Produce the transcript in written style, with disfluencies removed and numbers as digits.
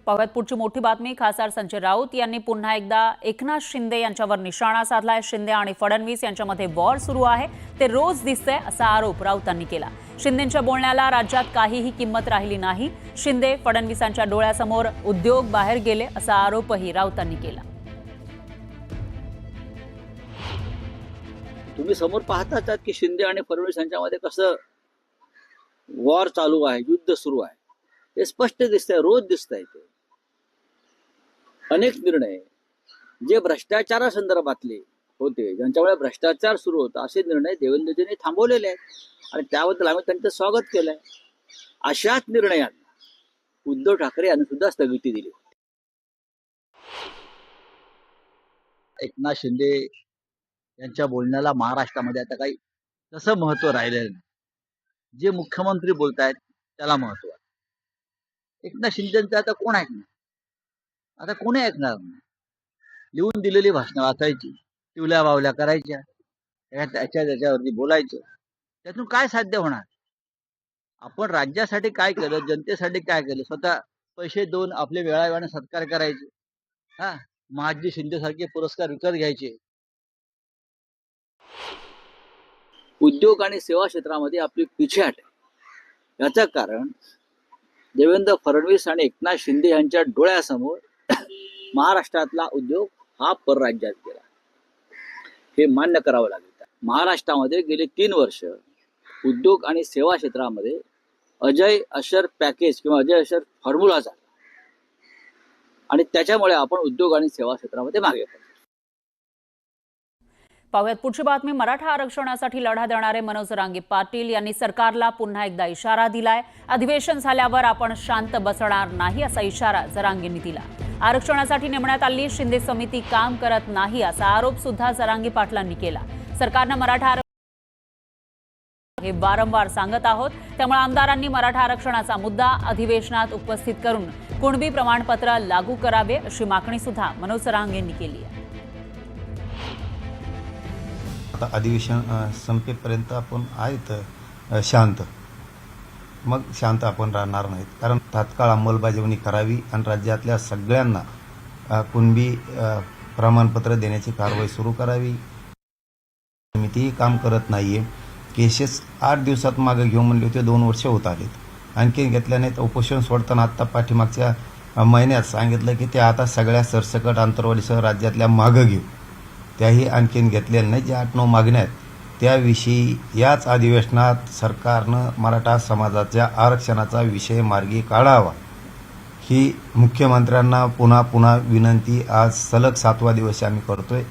पाहुयात पुढची मोठी बातमी। खासदार संजय राऊत यांनी पुन्हा एकदा एकनाथ शिंदे यांच्यावर निशाणा साधलाय। शिंदे आणि फडणवीस यांच्यामध्ये वॉर सुरू आहे, ते रोज दिसतंय असा आरोप राऊतांनी केला। शिंदेंच्या बोलण्याला राज्यात काहीही किंमत राहिली नाही। शिंदे फडणवीसांच्या डोळ्यासमोर उद्योग बाहेर गेले असा आरोपही राऊतांनी केला। तुम्ही समोर पाहताच आहात की शिंदे आणि फडणवीस यांच्यामध्ये कसं वॉर चालू आहे, युद्ध सुरू आहे, हे स्पष्ट दिसतंय, रोज दिसतंय। ते अनेक निर्णय जे भ्रष्टाचारासंदर्भातले होते, ज्यांच्यामुळे भ्रष्टाचार सुरू होता, असे निर्णय देवेंद्रजींनी थांबवलेले आहेत आणि त्याबद्दल आम्ही त्यांचं स्वागत केलंय। अशाच निर्णयांना उद्धव ठाकरे यांनी सुद्धा स्थगिती दिली। एकनाथ शिंदे यांच्या बोलण्याला महाराष्ट्रामध्ये आता काही तसं महत्व राहिलेलं नाही। जे मुख्यमंत्री बोलतायत त्याला महत्व आहे। एकनाथ शिंदेचं आता कोण ऐकणार? आता कोणी ऐकणार नाही। लिहून दिलेली भाषणं वाचायची, टिवल्या बावल्या करायच्या, त्याच्यावरती बोलायचं, त्यातून काय साध्य होणार? आपण राज्यासाठी काय केलं, जनतेसाठी काय केलं? स्वतः पैसे देऊन आपले वेळावेळाने सत्कार करायचे, महाजी शिंदे सारखे पुरस्कार विकत घ्यायचे। उद्योग आणि सेवा क्षेत्रामध्ये आपली पिछेहाट आहे। याचं कारण देवेंद्र फडणवीस आणि एकनाथ शिंदे यांच्या डोळ्यासमोर महाराष्ट्रातला उद्योग हा परराज्यात गेला, हे मान्य करावं लागेल। महाराष्ट्रामध्ये गेले 3 वर्ष उद्योग आणि सेवा क्षेत्रामध्ये अजय अशर पॅकेज किंवा अजय अशर फॉर्म्युला झाला आणि त्याच्यामुळे आपण उद्योग आणि सेवा क्षेत्रामध्ये मागे पडलो। पाहुयात पुढची बातमी। मराठा आरक्षणासाठी लढा देणारे मनोज जरांगे पाटील यांनी सरकारला पुन्हा एकदा इशारा दिलाय। अधिवेशन झाल्यावर आपण शांत बसणार नाही असा इशारा जरांगेंनी दिला। आरक्षणासाठी नेमण्यात आलेली शिंदे समिती काम करत नाही असा आरोप सुद्धा जरांगे पाटलांनी केला। सरकारनं मराठा हे वारंवार सांगत आहोत, त्यामुळे आमदारांनी मराठा आरक्षणाचा मुद्दा अधिवेशनात उपस्थित करून कुणबी प्रमाणपत्र लागू करावे अशी मागणी सुद्धा मनोज जरांगेंनी केली आहे। आता अधिवेशन संपेपर्यंत आपण आहेत शांत, मग शांत आपण राहणार नाहीत, कारण तात्काळ अंमलबजावणी करावी आणि राज्यातल्या सगळ्यांना कुणबी प्रमाणपत्र देण्याची कारवाई सुरू करावी। समितीही काम करत नाहीये। केसेस 8 दिवसात मागे घेऊ म्हणले होते, 2 वर्ष होत आलेत, आणखी घेतल्या नाहीत। उपोषण सोडताना आत्ता पाठीमागच्या महिन्यात सांगितलं की ते आता सगळ्या सरसकट आंतरवालीसह राज्यातल्या मागं घेऊ, त्याही आणखीन घेतलेल्या नाही। ज्या 8-9 मागण्या आहेत त्याविषयी याच अधिवेशनात सरकारनं मराठा समाजाच्या आरक्षणाचा विषय मार्गी काढावा, ही मुख्यमंत्र्यांना पुन्हा पुन्हा विनंती आज सलग 7वा दिवस आम्ही करतोय।